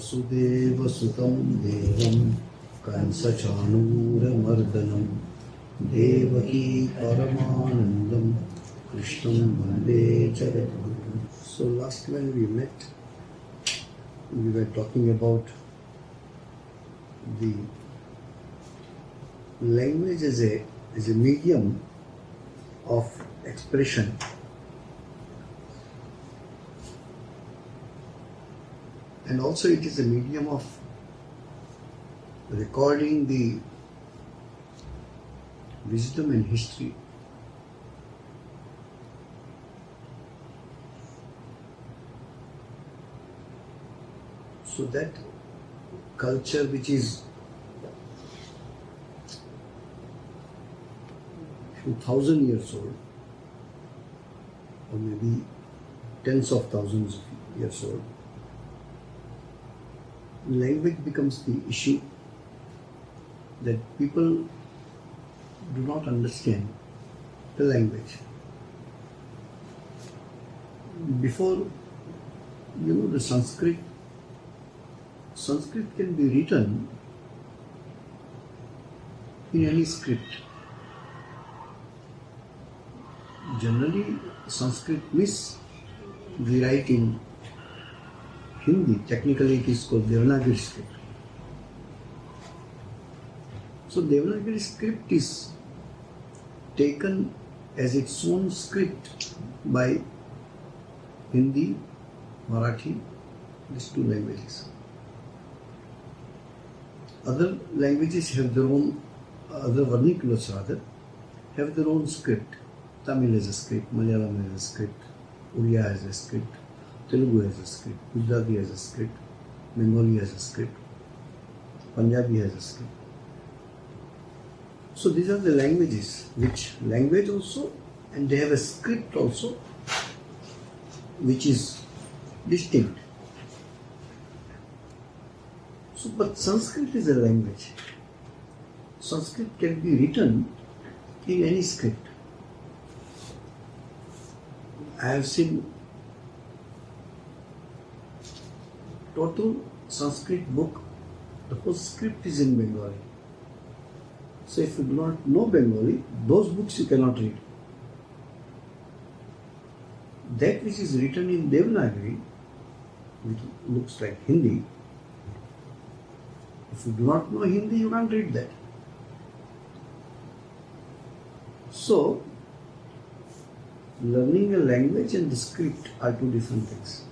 वसुदेवसुतं देवं कंसचाणूरमर्दनं देवकी परमानन्दं कृष्णं वन्दे जगद्गुरुं. So last when we met, we were talking about the language as a medium of expression. And also it is a medium of recording the wisdom and history. So that culture which is few thousand years old, or maybe tens of thousands of years old, language becomes the issue that people do not understand the language. Before, the Sanskrit can be written in any script. Generally, Sanskrit means we write in Hindi. Technically, it is called Devanagari script. So, Devanagari script is taken as its own script by Hindi, Marathi, these two languages. Other languages have their own, other vernaculars rather, have their own script. Tamil has a script, Malayalam has a script, Oriya has a script, Telugu has a script, Gujarati has a script, Bengali has a script, Punjabi has a script. So these are the languages, which language also, and they have a script also, which is distinct. So, but Sanskrit is a language. Sanskrit can be written in any script. I have seen total Sanskrit book, the whole script is in Bengali. So if you do not know Bengali, those books you cannot read. That which is written in Devanagari, which looks like Hindi, if you do not know Hindi, you can't read that. So, learning a language and the script are two different things.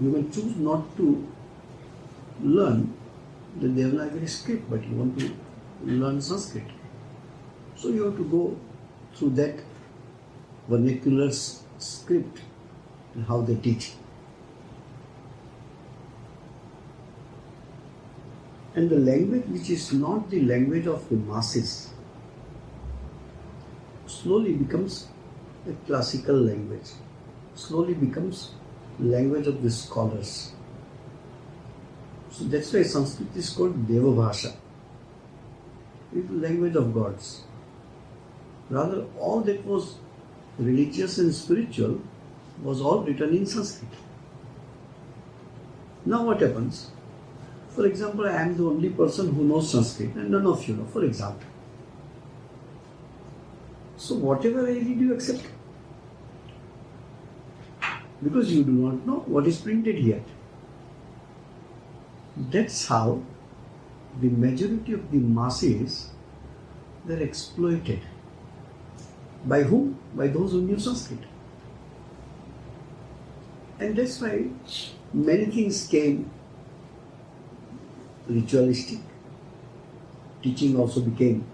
You may choose not to learn the Devanagari script, but you want to learn Sanskrit. So you have to go through that vernacular script and how they teach. And the language which is not the language of the masses slowly becomes a classical language, slowly becomes language of the scholars. So that's why Sanskrit is called Deva Bhasha. It is the language of gods. Rather, all that was religious and spiritual was all written in Sanskrit. Now what happens? For example, I am the only person who knows Sanskrit and none of you know, for example. So whatever I read, you accept. Because you do not know what is printed here. That's how the majority of the masses, they are exploited. By whom? By those who knew Sanskrit. And that's why many things came ritualistic. Teaching also became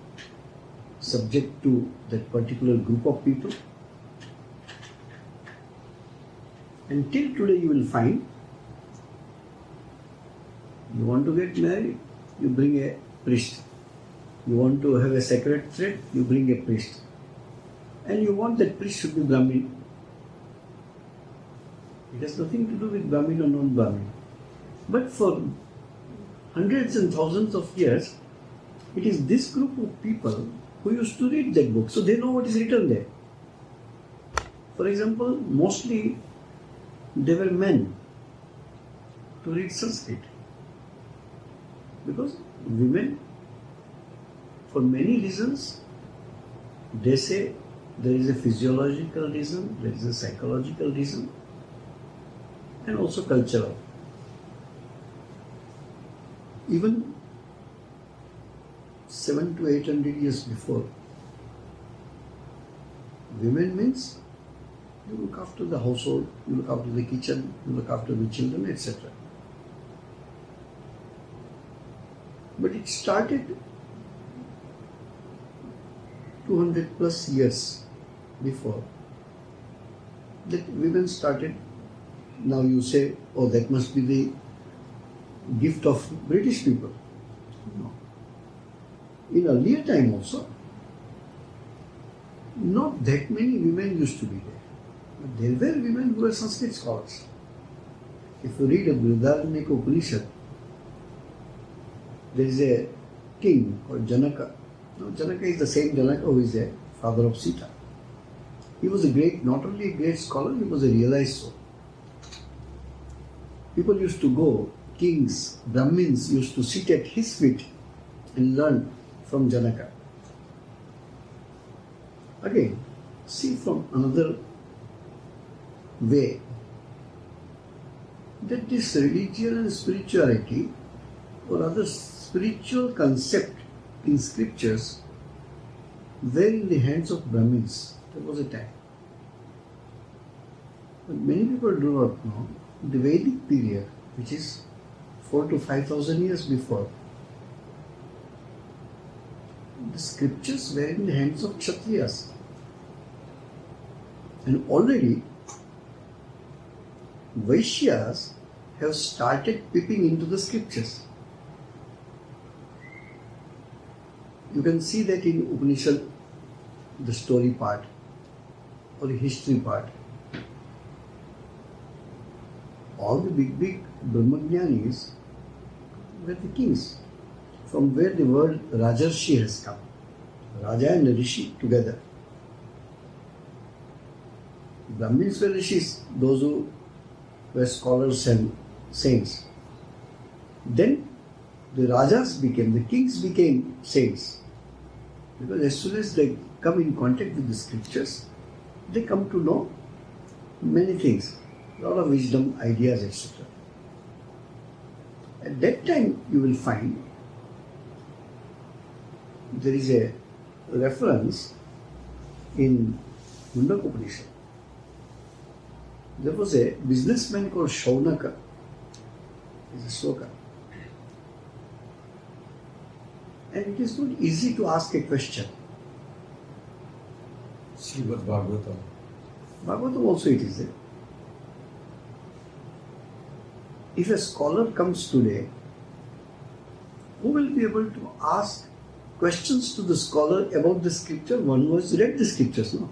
subject to that particular group of people. And till today you will find, you want to get married, you bring a priest. You want to have a sacred thread, you bring a priest. And you want that priest should be Brahmin. It has nothing to do with Brahmin or non-Brahmin. But for hundreds and thousands of years, it is this group of people who used to read that book, so they know what is written there. For example, mostly they were men. to read Sanskrit. Because women, for many reasons, they say there is a physiological reason, there is a psychological reason, and also cultural. Even 700 to 800 years before, women means you look after the household, you look after the kitchen, you look after the children, etc. But it started 200 plus years before that women started. Now you say, oh, that must be the gift of British people. No. In earlier time also, not that many women used to be there. But there were women who were Sanskrit scholars. If you read a Brihadaranyaka Upanishad, there is a king called Janaka. Now, Janaka is the same Janaka who is the father of Sita. He was a great, not only a great scholar, he was a realized soul. People used to go, kings, Brahmins used to sit at his feet and learn from Janaka. Again, see from another way that this religion and spirituality, or other spiritual concept in scriptures, were in the hands of Brahmins. There was a time. But many people do not know the Vedic period, which is 4,000 to 5,000 years before, the scriptures were in the hands of Kshatriyas. And already Vaishyas have started peeping into the scriptures. You can see that in Upanishad, the story part or the history part. All the big Brahmajnanis were the kings, from where the word Rajarshi has come. Raja and Rishi together. Brahmins were rishis, those who were scholars and saints. Then the Rajas became, the kings became saints. Because as soon as they come in contact with the scriptures, they come to know many things, a lot of wisdom, ideas, etc. At that time, you will find there is a reference in Mundaka Upanishad. There was a businessman called Shaunaka. It's a sloka. And it is not easy to ask a question. Srimad Bhagavatam. Bhagavatam also it is there. If a scholar comes today, who will be able to ask questions to the scholar about the scripture? One who has read the scriptures, no?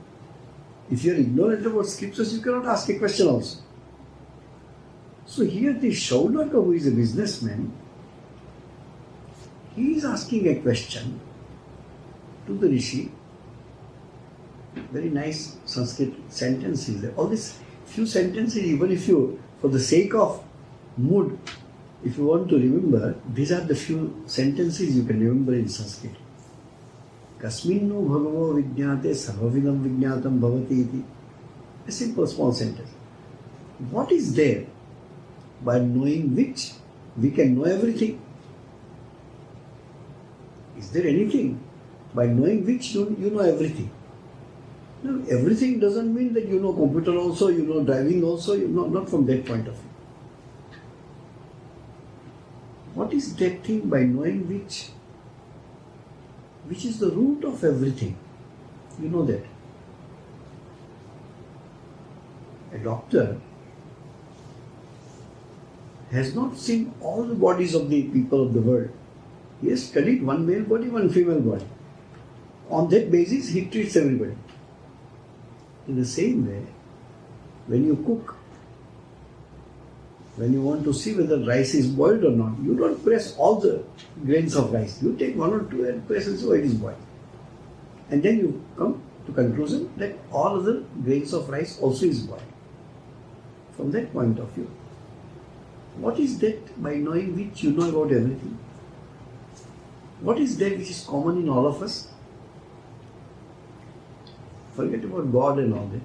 If you are ignorant about scriptures, you cannot ask a question also. So here the Shaunaka, who is a businessman, he is asking a question to the Rishi. Very nice Sanskrit sentences. All these few sentences, even if you, for the sake of mood, if you want to remember, these are the few sentences you can remember in Sanskrit. Kasminnu bhagavo vijñāte sarvavidam vijñātam bhavati iti. A simple small sentence. What is there by knowing which we can know everything? Is there anything by knowing which you know everything? No, everything doesn't mean that you know computer also, you know driving also, not from that point of view. What is that thing by knowing which is the root of everything? You know that. A doctor has not seen all the bodies of the people of the world. He has studied one male body, one female body. On that basis, he treats everybody. In the same way, when you cook, when you want to see whether rice is boiled or not, you don't press all the grains of rice. You take one or two and press and say, oh, it is boiled. And then you come to conclusion that all other grains of rice also is boiled. From that point of view, What is that by knowing which you know about everything? What is that which is common in all of us? Forget about God and all that.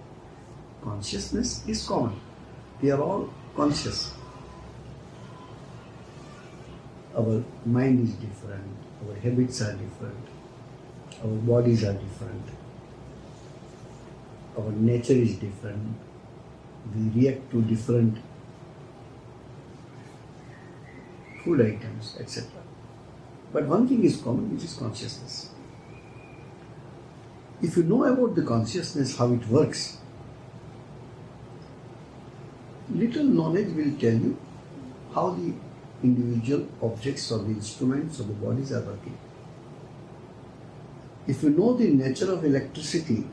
Consciousness is common. We are all conscious. Our mind is different, our habits are different, our bodies are different, our nature is different, we react to different food items, etc. But one thing is common, which is consciousness. If you know about the consciousness, how it works, little knowledge will tell you how the individual objects or the instruments or the bodies are working. If you know the nature of electricity,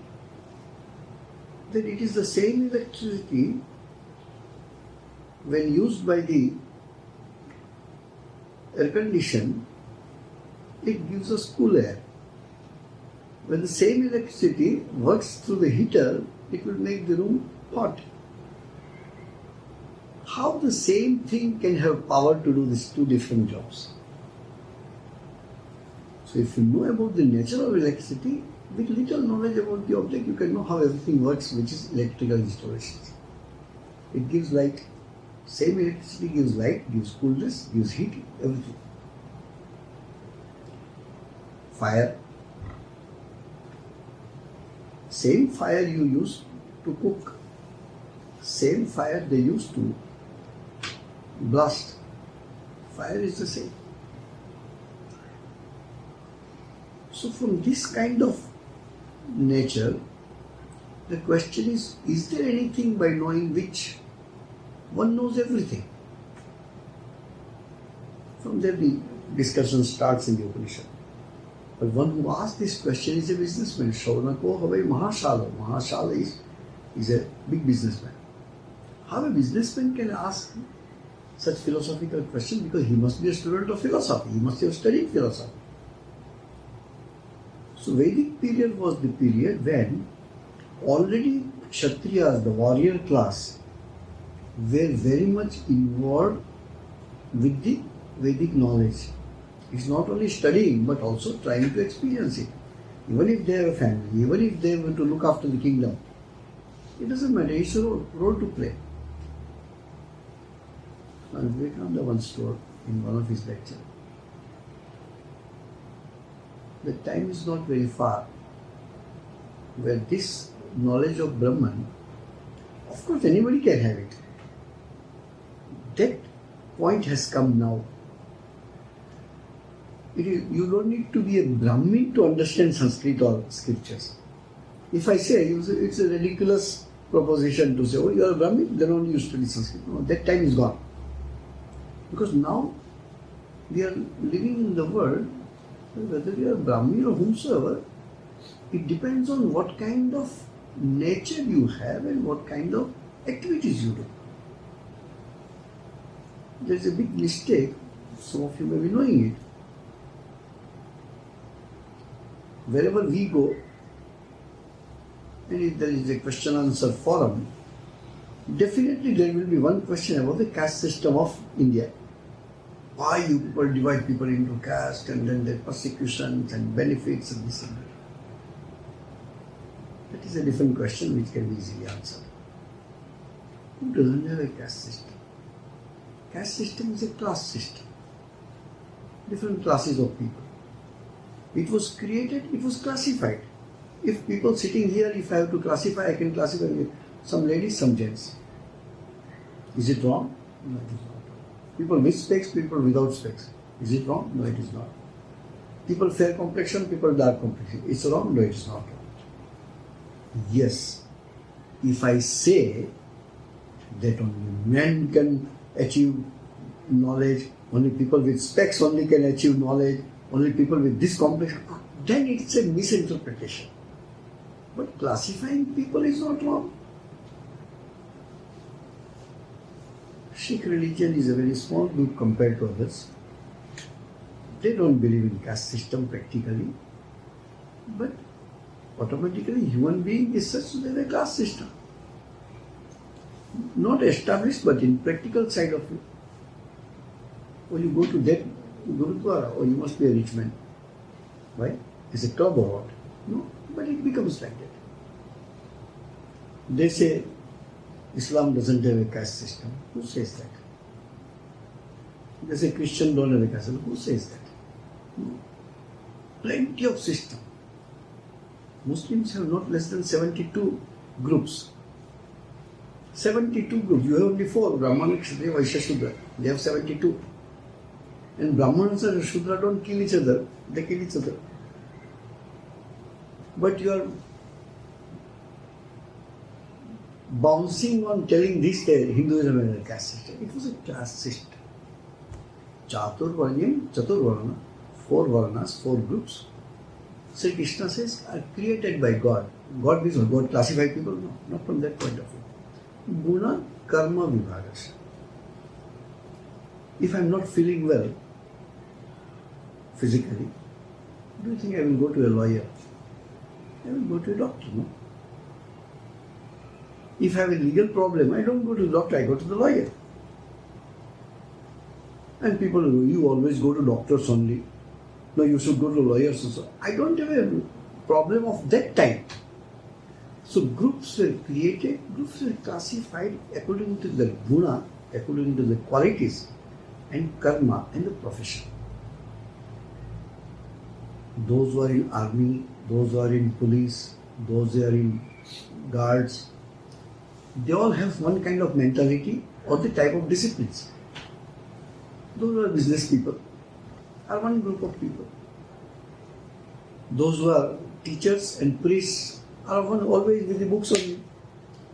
then it is the same electricity when used by the air condition, it gives us cool air. When the same electricity works through the heater, it will make the room hot. How the same thing can have power to do these two different jobs? So if you know about the nature of electricity, with little knowledge about the object, you can know how everything works, which is electrical installations. It gives light. Same electricity gives light, gives coolness, gives heat, everything. Fire. Same fire you use to cook, same fire they use to blast. Fire is the same. So from this kind of nature, the question is there anything by knowing which one knows everything? From there the discussion starts in the Upanishad. But one who asks this question is a businessman. Shaunako Havai Mahashala. Mahashala is a big businessman. How a businessman can ask such philosophical question? Because he must be a student of philosophy. He must have studied philosophy. So Vedic period was the period when already Kshatriyas, the warrior class, were very much involved with the Vedic knowledge. It's not only studying but also trying to experience it. Even if they have a family, even if they want to look after the kingdom, it doesn't matter, it's a role to play. Swami Vivekananda once told in one of his lectures, the time is not very far where this knowledge of Brahman, of course anybody can have it. That point has come now. You don't need to be a Brahmin to understand Sanskrit or scriptures. If I say, it's a ridiculous proposition to say, oh, you are a Brahmin, then only you study Sanskrit. No, that time is gone. Because now we are living in the world, whether you are Brahmin or whomsoever, it depends on what kind of nature you have and what kind of activities you do. There is a big mistake, some of you may be knowing it. Wherever we go, and if there is a question-answer forum, definitely there will be one question about the caste system of India. Why you people divide people into caste and then their persecutions and benefits and this and that. That is a different question which can be easily answered. Who doesn't have a caste system? Caste system is a class system. Different classes of people. It was created, it was classified. If people sitting here, if I have to classify, I can classify some ladies, some gents. Is it wrong? No, it is not. People with specs, people without specs. Is it wrong? No, it is not. People fair complexion, people dark complexion. It's wrong? No, it is not wrong. Yes, if I say that only men can achieve knowledge, only people with specs only can achieve knowledge, only people with this complexion, then it's a misinterpretation. But classifying people is not wrong. Sikh religion is a very small group compared to others. They don't believe in caste system practically, but automatically human being is such that they have a caste system. Not established, but in practical side of it. or you go to that Gurudwara, or you must be a rich man. Why? It's a club or what? No, but it becomes like that. They say Islam doesn't have a caste system. Who says that? They say Christian don't have a caste system. Who says that? No. Plenty of system. Muslims have not less than 72 groups. 72 groups. You have only 4. Brahmana, Kshatriya, Vaishya, Shudra. They have 72. And Brahmanas and Shudra don't kill each other. They kill each other. But you are bouncing on telling this that Hinduism is a caste system. It was a class system. Chaturvarnyam, Chaturvarna, 4 Varnas, 4 groups. Sri Krishna says are created by God. God means God classify people? No, not from that point of view. Guna Karma Vibhagas. If I am not feeling well physically, do you think I will go to a lawyer? I will go to a doctor, no? If I have a legal problem, I don't go to the doctor, I go to the lawyer. And people go, you always go to doctors only. No, you should go to lawyers also. I don't have a problem of that type. So groups were created, groups were classified according to the guna, according to the qualities, and karma, and the profession. Those who are in army, those who are in police, those who are in guards, they all have one kind of mentality or the type of disciplines. Those who are business people are one group of people. Those who are teachers and priests are one always with the books only.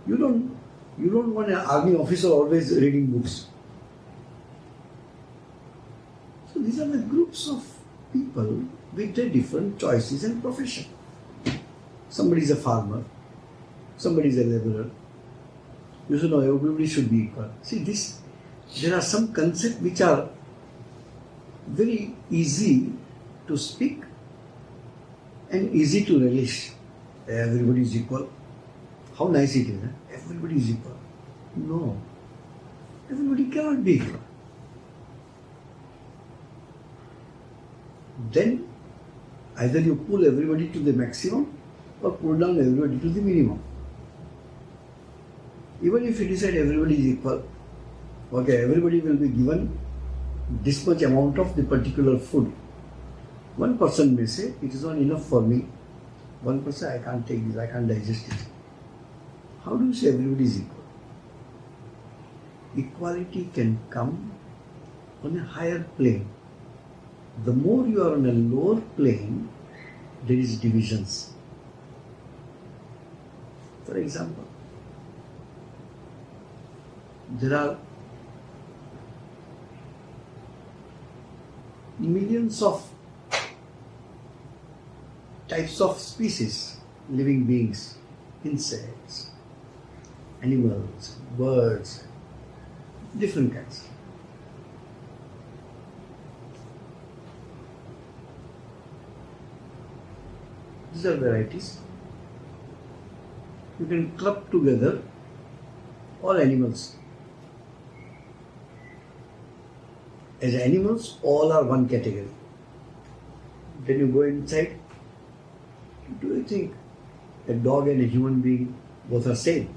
You don't want an army officer always reading books. So these are the groups of people with their different choices and profession. Somebody is a farmer, somebody is a laborer. You should know everybody should be equal. See there are some concepts which are very easy to speak and easy to relish. Everybody is equal. How nice it is, eh? Everybody is equal. No. Everybody cannot be equal. Then either you pull everybody to the maximum or pull down everybody to the minimum. Even if you decide everybody is equal, okay, everybody will be given this much amount of the particular food. One person may say, it is not enough for me. One person, I can't take this, I can't digest it. How do you say everybody is equal? Equality can come on a higher plane. The more you are on a lower plane, there is divisions. For example, there are millions of types of species, living beings, insects, animals, birds, different kinds. These are varieties. You can club together all animals. As animals, all are one category. Then you go inside. Do you think a dog and a human being both are same?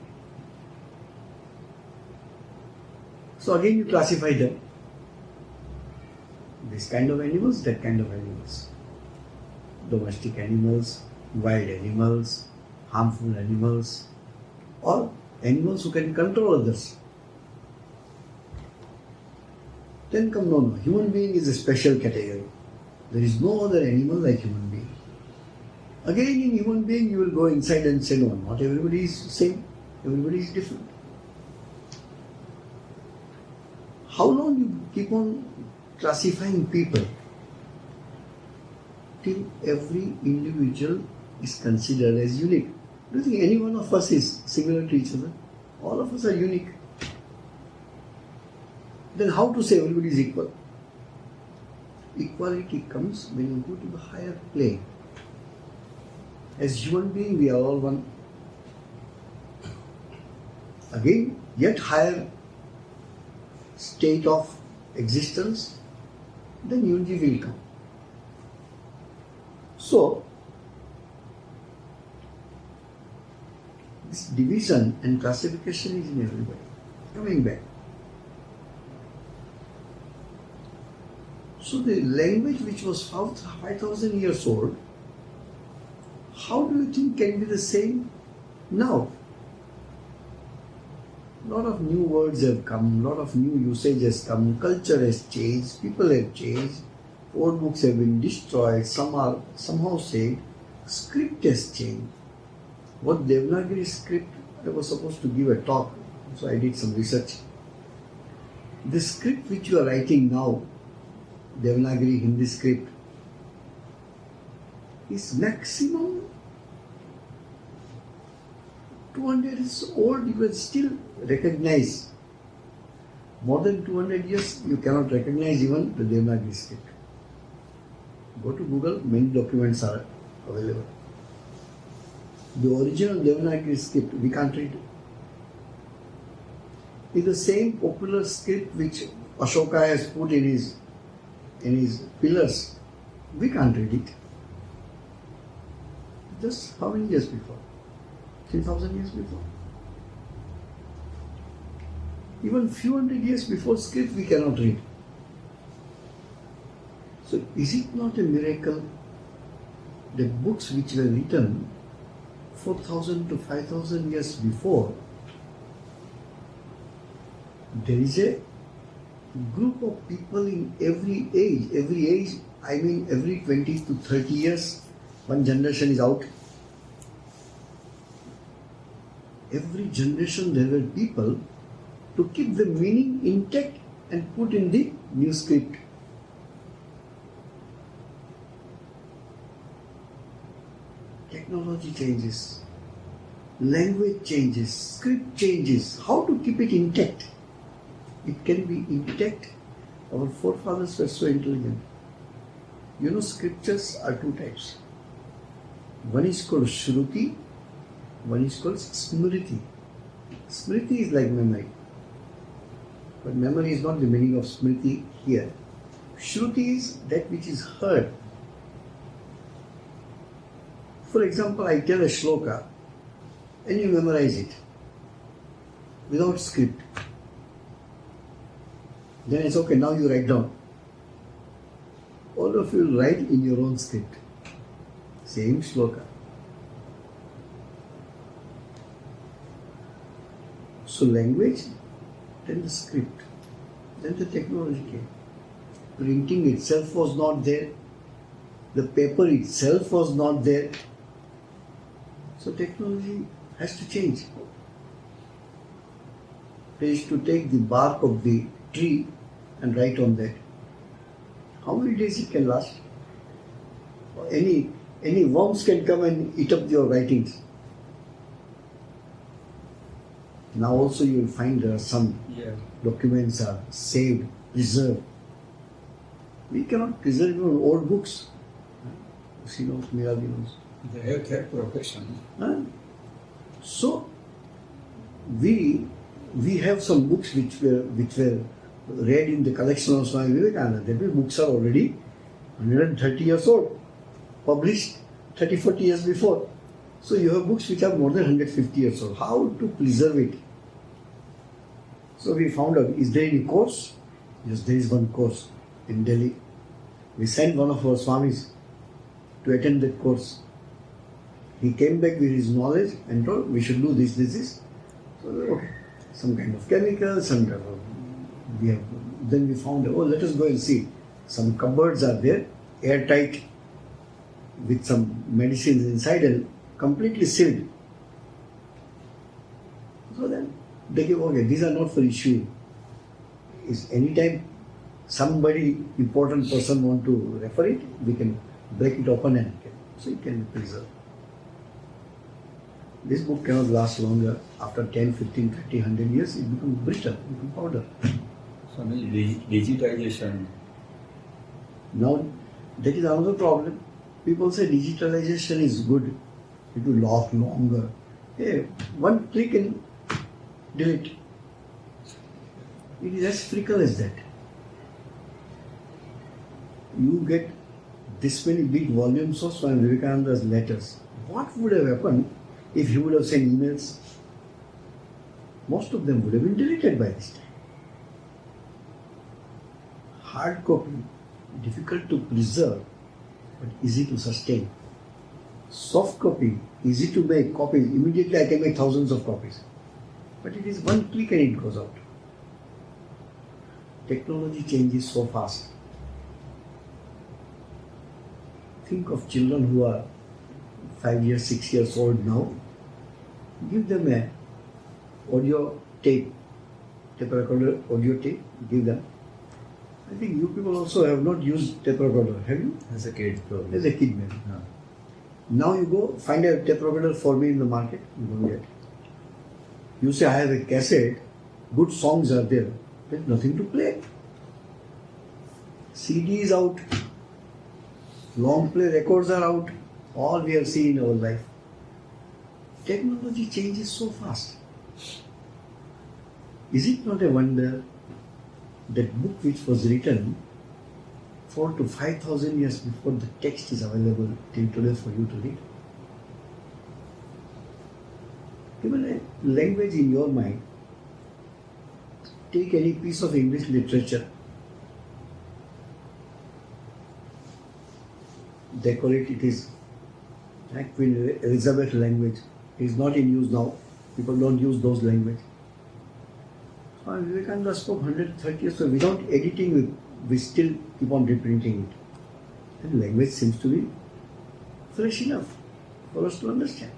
So again you classify them. This kind of animals, that kind of animals. Domestic animals, wild animals, harmful animals, or animals who can control others. Then come, no, human being is a special category. There is no other animal like human being. Again in human being you will go inside and say, no, not everybody is same, everybody is different. How long you keep on classifying people till every individual is considered as unique? Do you think any one of us is similar to each other? All of us are unique. Then how to say everybody is equal? Equality comes when you go to the higher plane. As human beings, we are all one. Again, yet higher state of existence then unity will come. So, this division and classification is in everybody. Coming back. So the language which was 5,000 years old, how do you think can be the same now? A lot of new words have come, a lot of new usage has come, culture has changed, people have changed, old books have been destroyed, some are somehow saved, script has changed. What Devanagari script, I was supposed to give a talk, so I did some research. The script which you are writing now, Devanagari Hindi script, is maximum 200 years old, you can still recognize. More than 200 years, you cannot recognize even the Devanagari script. Go to Google, many documents are available. The original Devanagari script, we can't read. It's the same popular script which Ashoka has put in his pillars. We can't read it. Just how many years before? 3,000 years before. Even few hundred years before script we cannot read. So is it not a miracle that books which were written 4,000 to 5,000 years before, there is a group of people in every age, I mean every 20 to 30 years, one generation is out. Every generation there were people to keep the meaning intact and put in the new script. Technology changes, language changes, script changes. How to keep it intact? It can be intact. Our forefathers were so intelligent. You know, scriptures are two types. One is called Shruti, one is called Smriti. Smriti is like memory. But memory is not the meaning of Smriti here. Shruti is that which is heard. For example, I tell a shloka and you memorize it without script. Then it's okay, now you write down. All of you will write in your own script. Same shloka. So language, then the script, then the technology came. Printing itself was not there. The paper itself was not there. So technology has to change. They used to take the bark of the tree and write on that. How many days it can last? Any worms can come and eat up your writings. Now also you will find there are some documents are saved, preserved. We cannot preserve even old books. She knows, Miravi knows. The healthcare profession. So we have some books which were read in the collection of Swami Vivekananda. That books are already 130 years old, published 30-40 years before. So you have books which are more than 150 years old. How to preserve it? So we found out, is there any course? Yes, there is one course in Delhi. We sent one of our Swamis to attend that course. He came back with his knowledge and told we should do this. So okay, some kind of chemicals and then we found, let us go and see. Some cupboards are there, airtight, with some medicines inside and completely sealed. So then they give, okay, these are not for issue. Is anytime somebody, important person want to refer it, we can break it open and so it can be preserved. This book cannot last longer. After 10, 15, 30, 100 years, it becomes brittle, it becomes powder. So digitization. Now, that is another problem. People say digitalization is good. It will last longer. Hey, one click and delete. It is as fickle as that. you get this many big volumes of Swami Vivekananda's letters. What would have happened if he would have sent emails? Most of them would have been deleted by this time. Hard copy, difficult to preserve, but easy to sustain. Soft copy, easy to make copies. Immediately I can make thousands of copies. But it is one click and it goes out. Technology changes so fast. Think of children who are 5 years, 6 years old now. Give them a audio tape recorder, audio tape, give them. I think you people also have not used tape recorder, have you? As a kid, probably. As a kid, maybe. Yeah. Now you go find a tape recorder for me in the market, you don't get it. You say, I have a cassette, good songs are there, there's nothing to play. CD is out, long play records are out, all we have seen in our life. Technology changes so fast. Is it not a wonder that book which was written 4,000 to 5,000 years before the text is available till today for you to read? Even a language in your mind, take any piece of English literature, they call it is Queen Elizabeth language. It is not in use now. People don't use those language. Swami Vivekananda spoke 130 years ago. Without editing, we still keep on reprinting it. And language seems to be fresh enough for us to understand.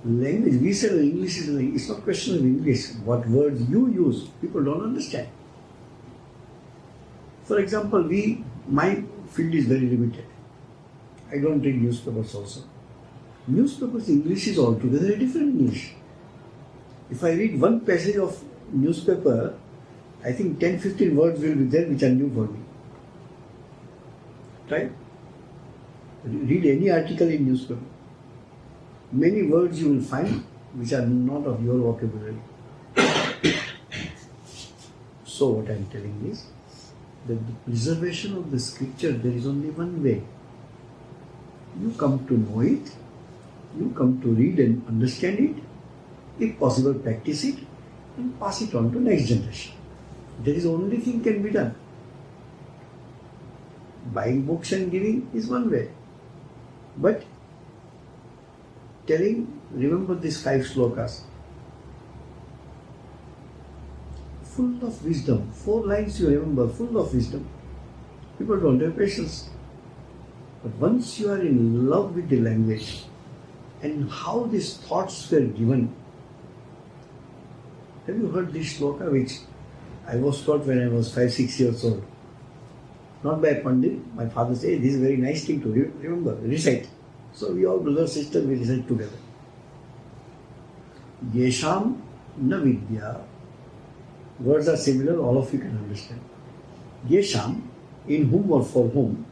Language, we say English is language. It's not question of English. What words you use, people don't understand. For example, my field is very limited. I don't read newspapers also. Newspapers English is altogether a different English. If I read one passage of newspaper, I think 10-15 words will be there which are new for me. Right? Read any article in newspaper. Many words you will find which are not of your vocabulary. So what I am telling is that the preservation of the scripture, there is only one way. You come to know it, you come to read and understand it, if possible practice it and pass it on to next generation. There is only thing can be done. Buying books and giving is one way. But telling, remember these 5 slokas, full of wisdom. 4 lines you remember, full of wisdom. People don't have patience. But once you are in love with the language and how these thoughts were given, have you heard this sloka which I was taught when I was 5-6 years old? Not by a pandit. My father said, this is a very nice thing to remember, recite. So we all brothers, sisters, we recite together. Yesham na vidya. Words are similar, all of you can understand. Yesham, in whom or for whom,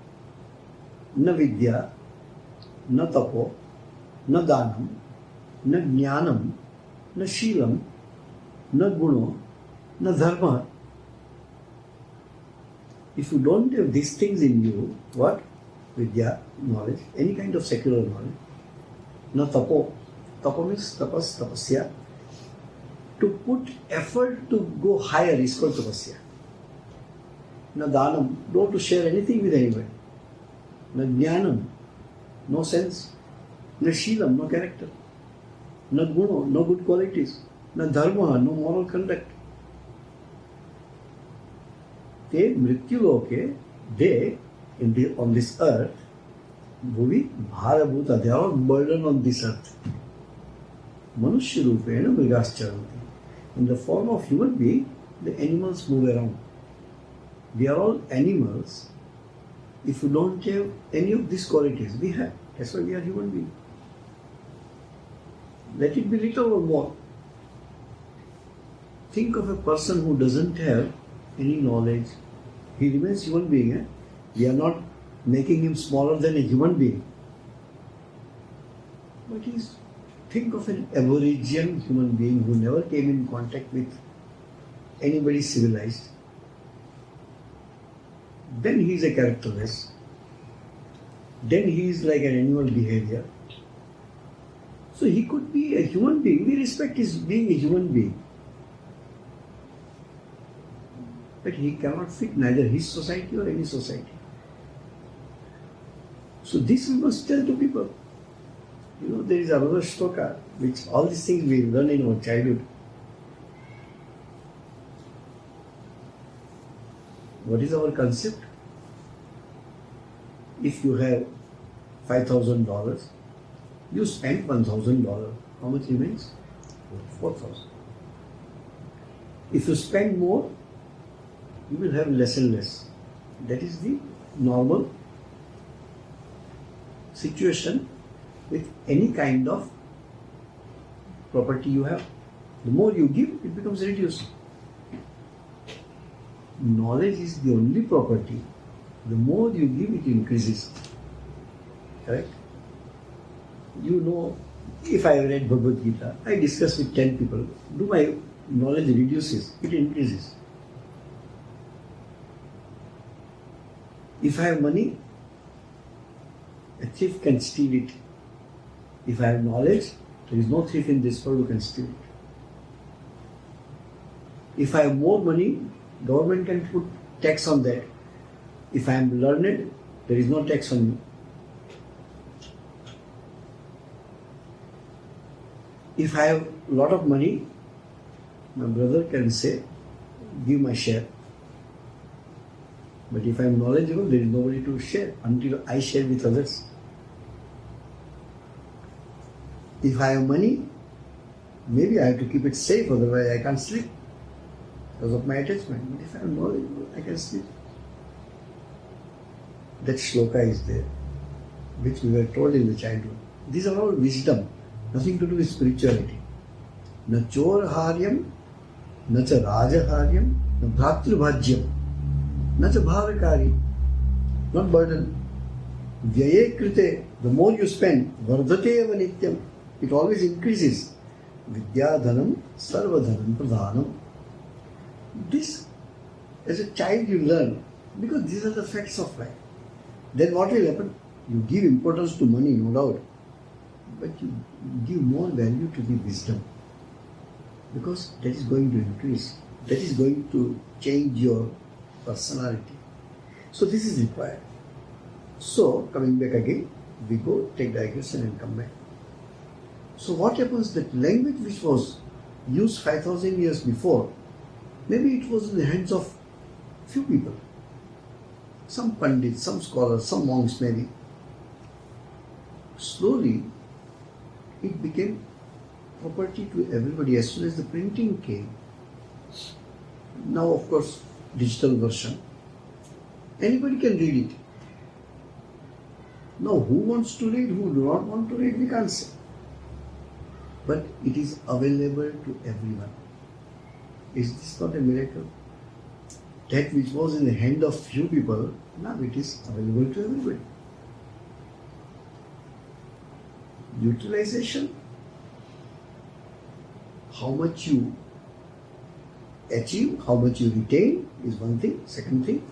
na vidya, na tapo, na danam, na jnanam, na shilam, na guno, na dharma. If you don't have these things in you, what? Vidya, knowledge, any kind of secular knowledge. Na tapo. Tapo means tapas, tapasya. To put effort to go higher is called tapasya. Na danam, don't to share anything with anybody. Na jnanam, no sense. Na shilam, no character. Na guno, no good qualities. Na dharma, no moral conduct. They mrityuloke, they on this earth, bhuvi bharabhuta, they are all burden on this earth. Manushya rupena mrigascharati. In the form of human being, the animals move around. We are all animals. If you don't have any of these qualities, we have. That's why we are human beings. Let it be little or more. Think of a person who doesn't have any knowledge. He remains human being. Eh? We are not making him smaller than a human being. But think of an aboriginal human being who never came in contact with anybody civilized. then he is a characterless, then he is like an animal behavior. So he could be a human being. We respect his being a human being. But he cannot fit neither his society or any society. So this we must tell to people. You know, there is another shloka, which all these things we learn in our childhood. What is our concept? If you have $5,000, you spend $1,000. How much remains? 4,000. If you spend more, you will have less and less. That is the normal situation with any kind of property you have. The more you give, it becomes reduced. Knowledge is the only property. The more you give, it increases. Correct? You know, if I read Bhagavad Gita, I discuss with 10 people, do my knowledge reduces? It increases. If I have money, a thief can steal it. If I have knowledge, there is no thief in this world who can steal it. If I have more money, government can put tax on that. If I am learned, there is no tax on me. If I have a lot of money, my brother can say, give my share. But if I am knowledgeable, there is nobody to share until I share with others. If I have money, maybe I have to keep it safe, otherwise I can't sleep because of my attachment. But if I am knowledgeable, I can sleep. That shloka is there, which we were told in the childhood. These are all wisdom, nothing to do with spirituality. Na chor haryam, na cha raja haryam, na bhratru bhajyam, na cha bharakari, not burden. Vyaye krite, the more you spend, vardhate eva nityam, it always increases. Vidya dhanam, sarva dhanam pradhanam. This, as a child you learn, because these are the facts of life. Then what will happen? You give importance to money, no doubt, but you give more value to the wisdom, because that is going to increase. That is going to change your personality. So this is required. So coming back again, we go take digression and come back. So what happens, that language which was used 5,000 years before, maybe it was in the hands of few people. Some pandits, some scholars, some monks maybe. Slowly, it became property to everybody as soon as the printing came. Now, of course, digital version. Anybody can read it. Now, who wants to read, who do not want to read, we can't say. But it is available to everyone. Is this not a miracle? That which was in the hand of few people, now it is available to everybody. Utilization, how much you achieve, how much you retain is one thing. Second thing,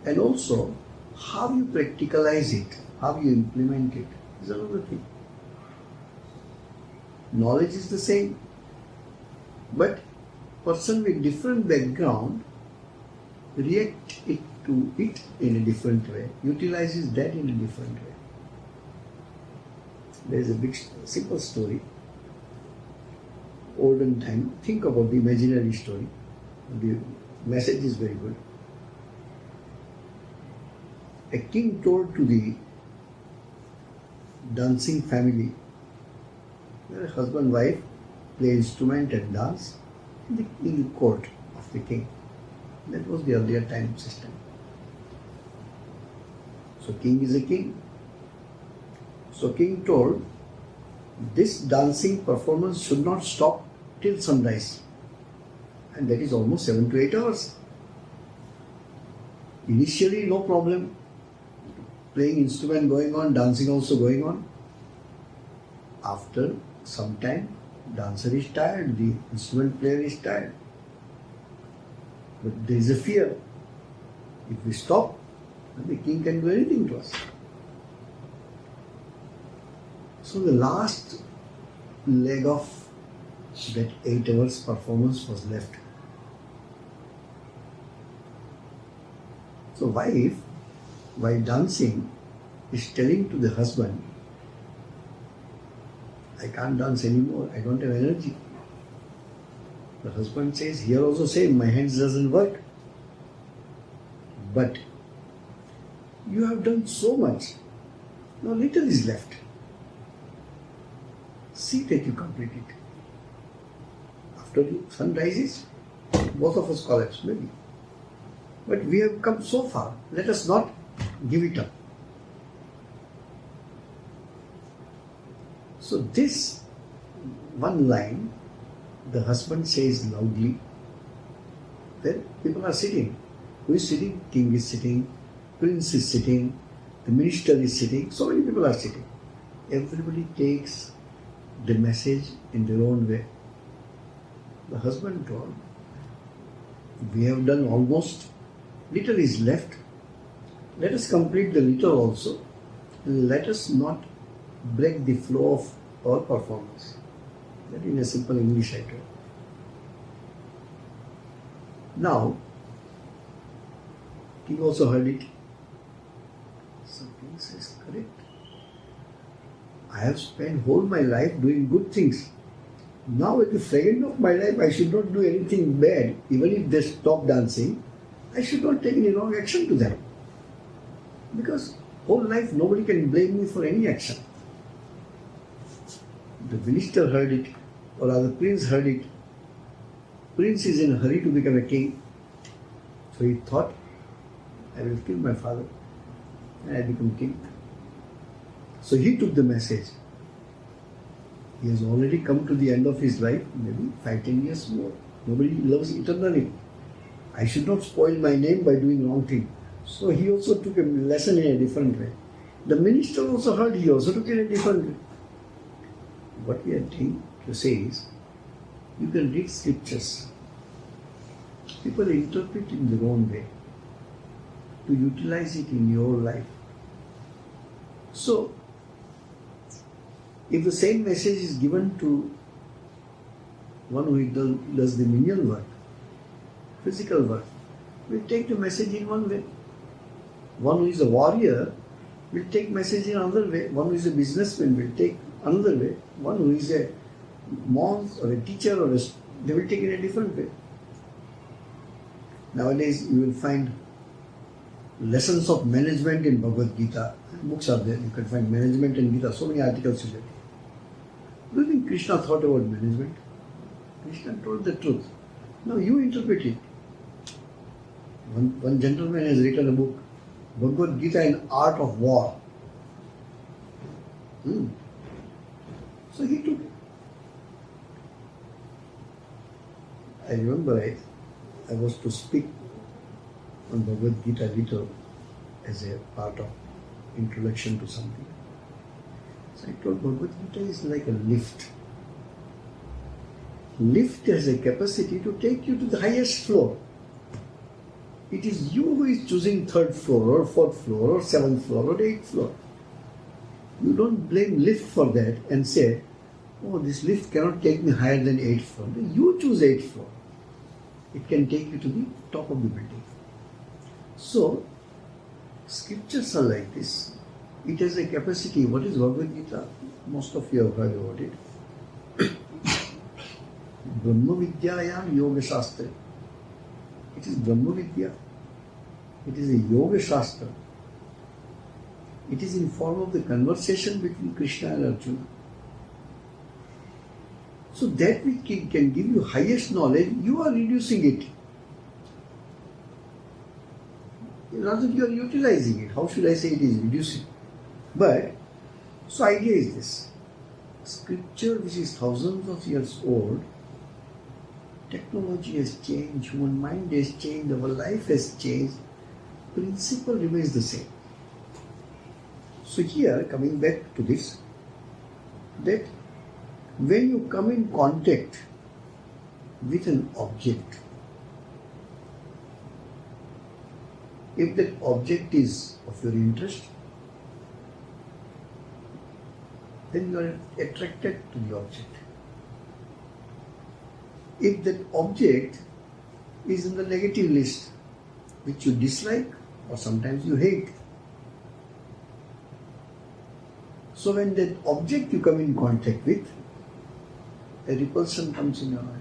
and also how you practicalize it, how you implement it is another thing. Knowledge is the same, but person with different background react to it in a different way, utilizes that in a different way. There is a big simple story. Olden time, think about the imaginary story. The message is very good. A king told to the dancing family, where husband and wife play instrument and dance in the court of the king. That was the earlier time system. So king is a king. So king told, this dancing performance should not stop till sunrise. And that is almost 7 to 8 hours. Initially no problem. Playing instrument going on, dancing also going on. After some time, dancer is tired, the instrument player is tired. But there is a fear. If we stop, the king can do anything to us. So the last leg of that 8 hours performance was left. So wife, while dancing, is telling to the husband, I can't dance anymore, I don't have energy. The husband says, here also same, my hands doesn't work. But you have done so much, now little is left. See that you complete it. After the sun rises, both of us collapse, maybe. But we have come so far, let us not give it up. So this one line, the husband says loudly, then people are sitting. Who is sitting? King is sitting, prince is sitting, the minister is sitting, so many people are sitting. Everybody takes the message in their own way. The husband told, we have done almost, little is left. Let us complete the little also. Let us not break the flow of our performance. That in a simple English I told. Now, king also heard it. So king says, correct. I have spent whole my life doing good things. Now at the fragment of my life, I should not do anything bad. Even if they stop dancing, I should not take any wrong action to them. Because whole life nobody can blame me for any action. The minister heard it, or rather prince heard it. Prince is in a hurry to become a king. So he thought, I will kill my father and I become king. So he took the message. He has already come to the end of his life, maybe 5-10 years more. Nobody loves eternally. I should not spoil my name by doing wrong thing. So he also took a lesson in a different way. The minister also heard, he also took it in a different way. What we are trying to say is, you can read scriptures. People interpret in their own way to utilize it in your life. So, if the same message is given to one who does the menial work, physical work, will take the message in one way. One who is a warrior will take message in another way. One who is a businessman will take another way. One who is a monk or a teacher they will take it in a different way. Nowadays you will find lessons of management in Bhagavad Gita. Books are there. You can find management in Gita. So many articles in it. Do you think Krishna thought about management? Krishna told the truth. Now you interpret it. One gentleman has written a book, Bhagavad Gita in Art of War. So he took it. I remember I was to speak on Bhagavad Gita little as a part of introduction to something. So I told Bhagavad Gita is like a lift. Lift has a capacity to take you to the highest floor. It is you who is choosing 3rd floor or 4th floor or 7th floor or 8th floor. You don't blame lift for that and say, oh, this lift cannot take me higher than 8th floor. You choose 8th floor. It can take you to the top of the building. So, scriptures are like this. It has a capacity. What is Bhagavad Gita? Most of you have heard about it. Brahma Vidyayam Yoga Shastra. It is Brahma Vidya. It is a Yoga Shastra. It is in form of the conversation between Krishna and Arjuna. So that we can give you highest knowledge, you are reducing it. Rather you are utilizing it. How should I say it is reducing? But, so idea is this. Scripture which is thousands of years old, technology has changed, human mind has changed, our life has changed, principle remains the same. So here, coming back to this, that when you come in contact with an object, If that object is of your interest, then you are attracted to the object. If that object is in the negative list, which you dislike or sometimes you hate, so when that object you come in contact with, a repulsion comes in your mind.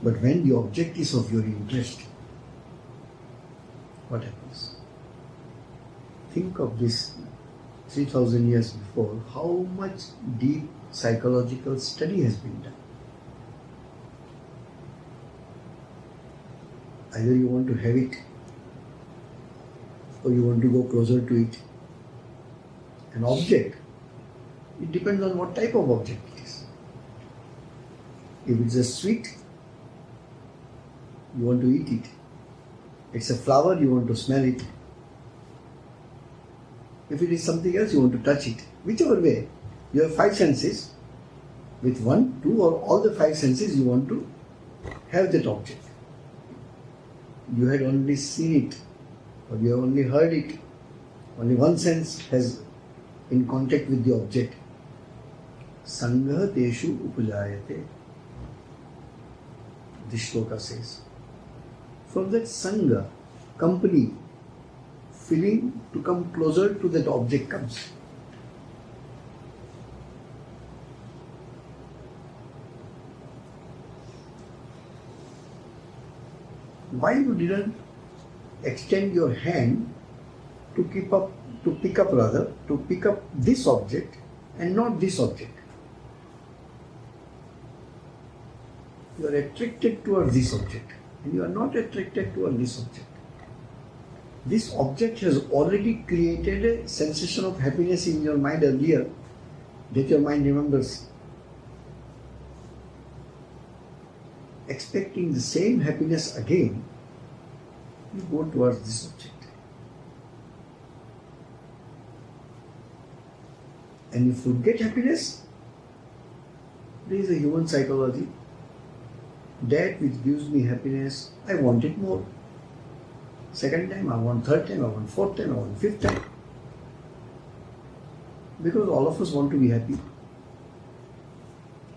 But when the object is of your interest, what happens? Think of this 3000 years before, how much deep psychological study has been done. Either you want to have it or you want to go closer to it. An object, it depends on what type of object it is. If it's a sweet, you want to eat it. It's a flower, you want to smell it. If it is something else, you want to touch it. Whichever way, you have five senses. With one, two, or all the five senses, you want to have that object. You had only seen it, or you have only heard it. Only one sense has in contact with the object. Sangha teshu upajayate. This shloka says. From that sangha, company, feeling to come closer to that object comes. Why you didn't extend your hand to pick up this object and not this object? You are attracted towards this object and you are not attracted towards this object. This object has already created a sensation of happiness in your mind earlier that your mind remembers. Expecting the same happiness again, you go towards this object. And if you get happiness, there is a human psychology. That which gives me happiness, I want it more. Second time, I want third time, I want fourth time, I want fifth time. Because all of us want to be happy.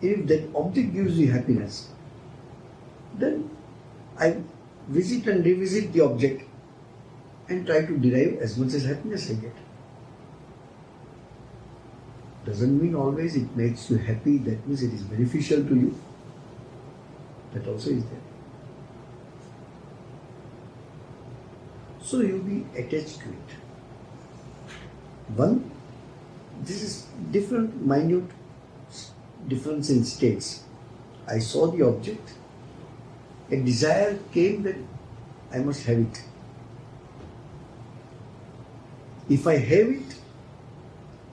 If that object gives you happiness, then I visit and revisit the object and try to derive as much as happiness I get. Doesn't mean always it makes you happy, that means it is beneficial to you. That also is there. So you be attached to it. One, this is different, minute difference in states. I saw the object, a desire came that I must have it. If I have it,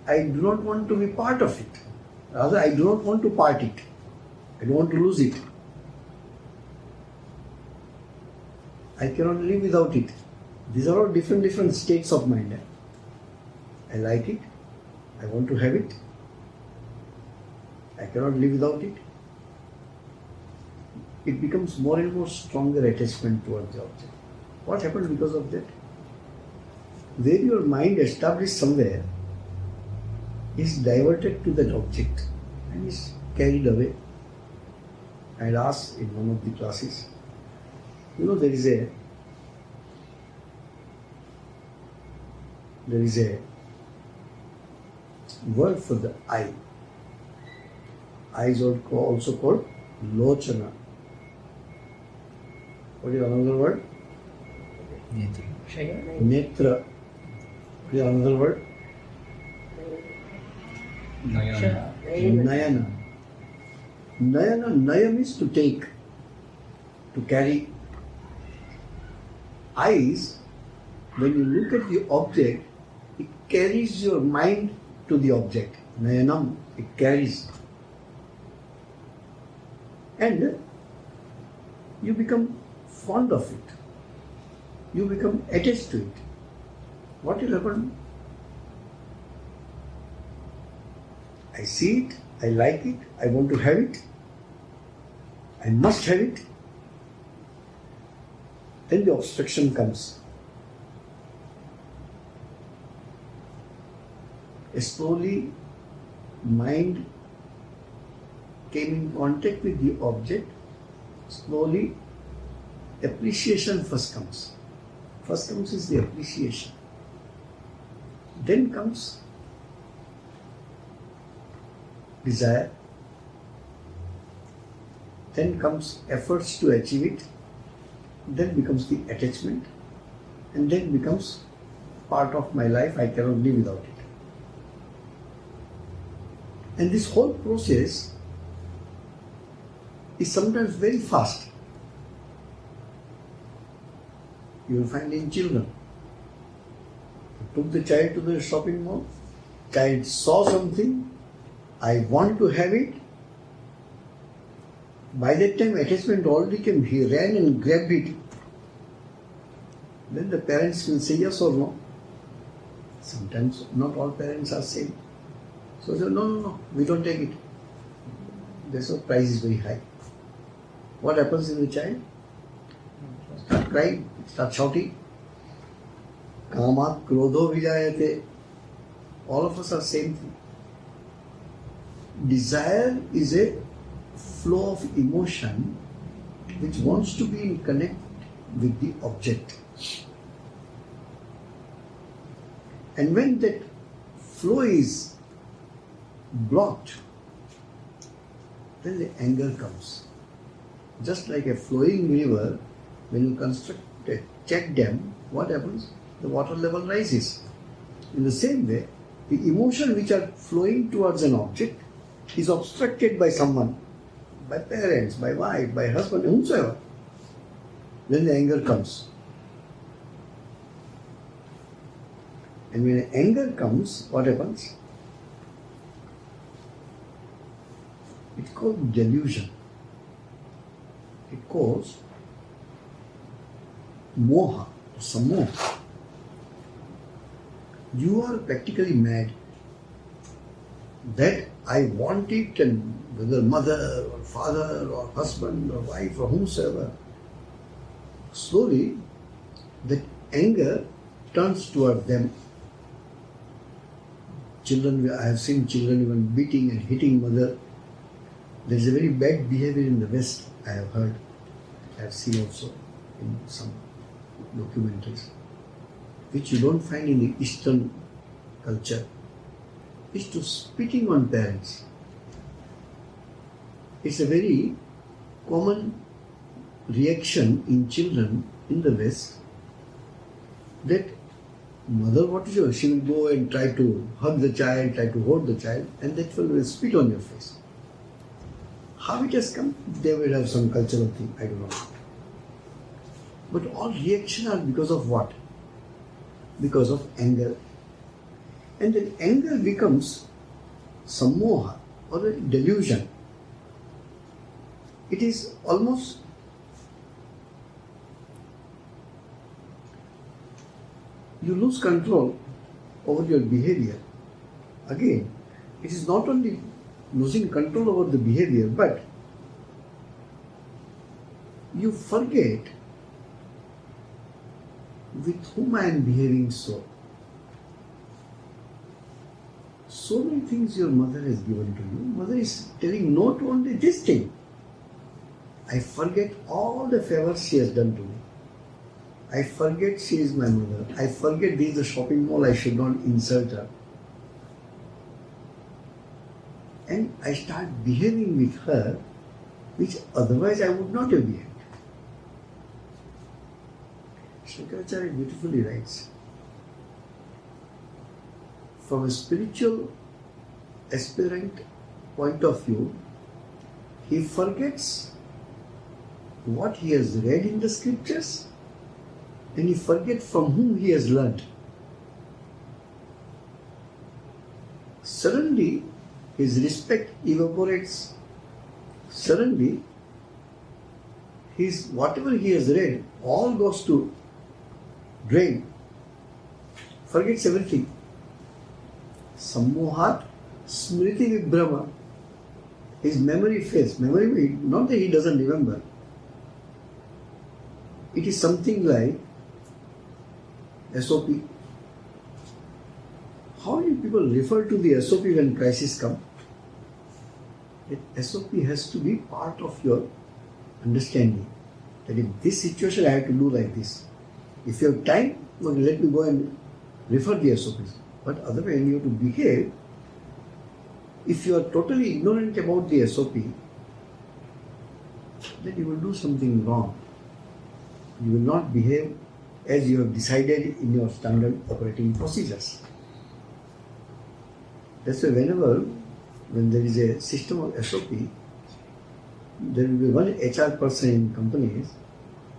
I do not want to be part of it. Rather, I do not want to part it. I don't want to lose it. I cannot live without it. These are all different states of mind. I like it. I want to have it. I cannot live without it. It becomes more and more stronger attachment towards the object. What happens because of that? Where your mind established somewhere is diverted to that object and is carried away. I had asked in one of the classes, there is a word for the eye. Eye is also called lochana. What is another word? Netra. What is another word? Nayana. Nayana. Nayana means to take, to carry. Eyes, when you look at the object, it carries your mind to the object. Nayanam, it carries. And you become fond of it. You become attached to it. What will happen? I see it, I like it, I want to have it, I must have it. then the obstruction comes. Slowly, mind came in contact with the object. Slowly, appreciation first comes. First comes is the appreciation. Then comes desire. Then comes efforts to achieve it. Then becomes the attachment. And then becomes part of my life. I cannot live without it. And this whole process is sometimes very fast. You will find in children. You took the child to the shopping mall. Child saw something. I want to have it. By that time attachment already came. He ran and grabbed it. Then the parents will say yes or no. Sometimes not all parents are same. So they say, no, we don't take it. That's why price is very high. What happens in the child? Start crying, start shouting. Kamat krodho vijayate. All of us are same thing. Desire is a flow of emotion which wants to be in connect with the object. And when that flow is blocked, then the anger comes. Just like a flowing river, when you construct a check dam, what happens? The water level rises. In the same way, the emotion which are flowing towards an object is obstructed by someone, by parents, by wife, by husband, whomsoever. Then the anger comes. And when anger comes, what happens? It's called delusion. It calls moha, samoha. You are practically mad. That I want it, and whether mother or father or husband or wife or whomsoever, slowly that anger turns toward them. Children, I have seen children even beating and hitting mother. There is a very bad behavior in the West, I have heard. I have seen also in some documentaries, which you don't find in the Eastern culture. Is to spitting on parents. It's a very common reaction in children in the West that mother, what is your? She will go and try to hug the child, try to hold the child, and that fellow will spit on your face. How it has come? They will have some cultural thing, I don't know. But all reactions are because of what? Because of anger. And then anger becomes sammoha or a delusion. It is almost you lose control over your behavior. Again, it is not only losing control over the behavior, but you forget with whom I am behaving so. So many things your mother has given to you. Mother is telling no to only this thing. I forget all the favors she has done to me. I forget she is my mother. I forget this is a shopping mall, I should not insult her. And I start behaving with her which otherwise I would not have behaved. Shankaracharya beautifully writes, from a spiritual aspirant point of view, he forgets what he has read in the scriptures and he forgets from whom he has learned. Suddenly, his respect evaporates. Suddenly, his whatever he has read all goes to drain. Forgets everything. Sammohat smriti vibhrama. His memory fades. Memory, not that he doesn't remember. it is something like SOP. How many people refer to the SOP when crisis come? That SOP has to be part of your understanding. That in this situation I have to do like this. If you have time, well, let me go and refer the SOPs. But otherwise, you have to behave. If you are totally ignorant about the SOP, then you will do something wrong. You will not behave as you have decided in your standard operating procedures. That's why when there is a system of SOP, there will be one HR person in companies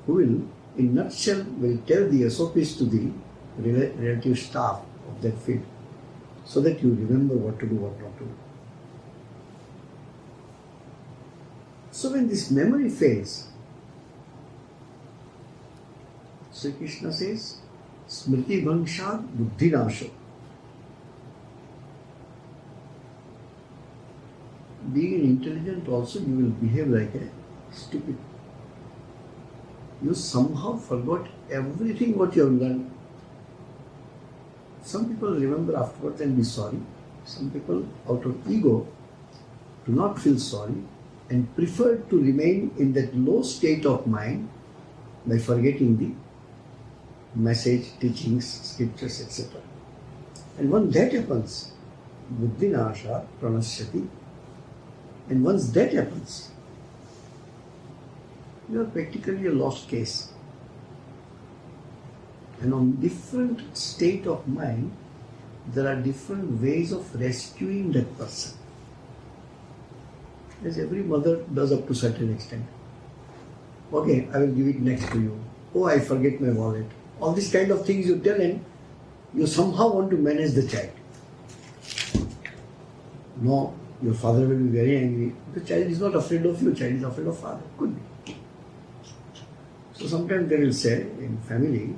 who will, in nutshell, will tell the SOPs to the relative staff of that field, so that you remember what to do, what not to do. So when this memory fails, Sri Krishna says, Smriti Bhangshat Buddhi Nasho. Being intelligent also, you will behave like a stupid. You somehow forgot everything what you have learned. Some people remember afterwards and be sorry. Some people, out of ego, do not feel sorry and prefer to remain in that low state of mind by forgetting the message, teachings, scriptures, etc. And once that happens, Buddhi Nasha Pranasyati. And once that happens, you are practically a lost case. And on different state of mind, there are different ways of rescuing that person. As every mother does up to a certain extent. Okay, I will give it next to you. Oh, I forget my wallet. All these kind of things you tell, and you somehow want to manage the child. No, your father will be very angry. The child is not afraid of you, child is afraid of father. Could be. So sometimes they will say, in family,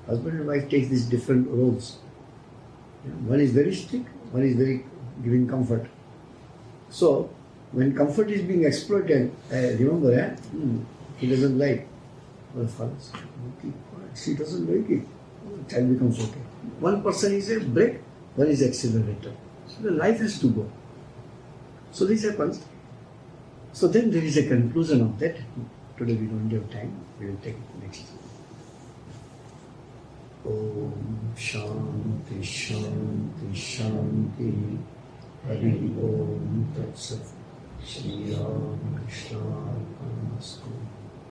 husband and wife takes these different roles. One is very strict, one is very giving comfort. So, when comfort is being exploited, remember, he doesn't like. Well, father says, she doesn't like it. The child becomes okay. One person is a brake, one is accelerator. So the life has to go. So this happens. So then there is a conclusion of that. Today we don't have time. We will take it next. Om Shanti Shanti Shanti Hari Om Tat Sat Shri Ramakrishna Mission Singapore.